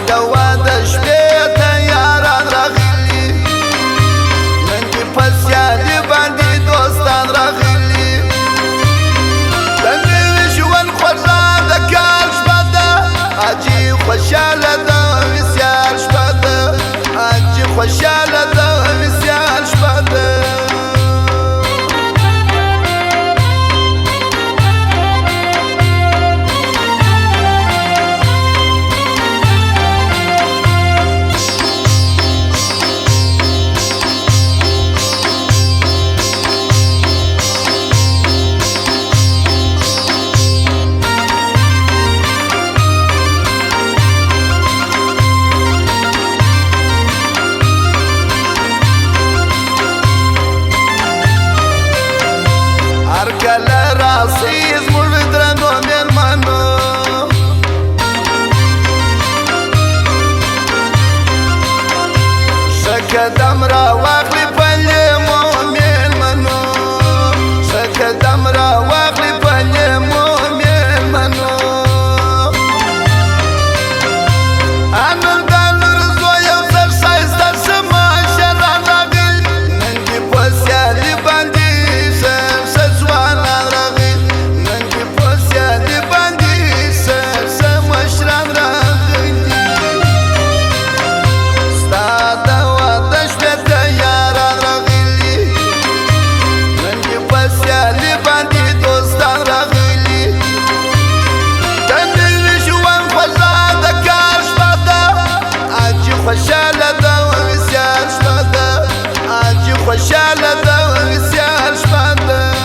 د واده شپې ته یاران راغلي نن دې په سیالي باندې دوستان راغلي د نوي ژوند خوږه د کال شپه ده حاجي خوشحاله ده وصال شپه ده حاجي خوشحاله ده وصال شپه ده کله راسي زموږ درنو مېلمنو ښه قدم راواخلي په لیمو مېلمنو ښه قدم راواخلي په لیمو مېلمنو انل د لور زوی یو څه ښایسته ښه ماشران راغلي نن دې په سیالي باندې خوشحاله ده وصال شپه ده حاجي خوشحاله ده وصال شپه ده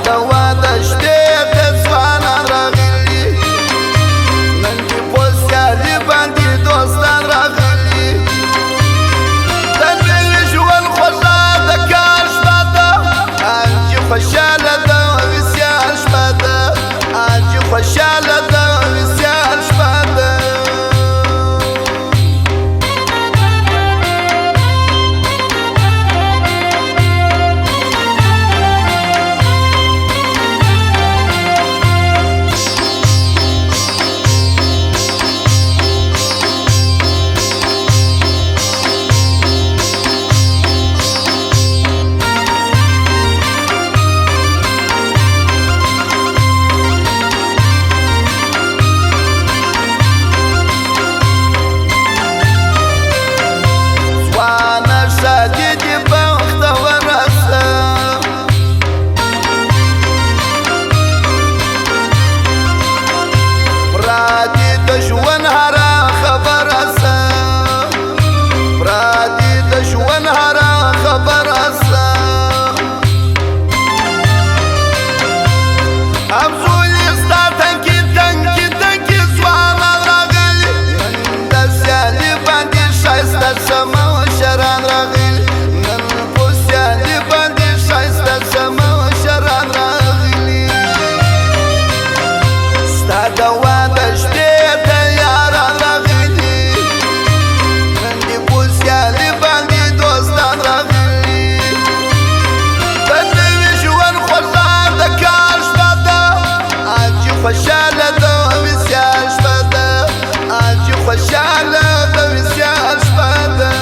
د واده شپې ته ځوانان راغلي نن دې په سیالي باندې دوستان راغلي د نوي ژوند خوږه د کال شپه ده حاجي خوشحاله ده وصال شپه ده حاجي خوشحاله ده وصال شپه ده د واده شپې ته یاران راغلي نن دې په سیالي باندې دوستان راغلي د نوي ژوند خوږه د کال شپه ده حاجي خوشحاله ده وصال شپه ده حاجي خوشحاله ده وصال شپه ده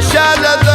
خوشاله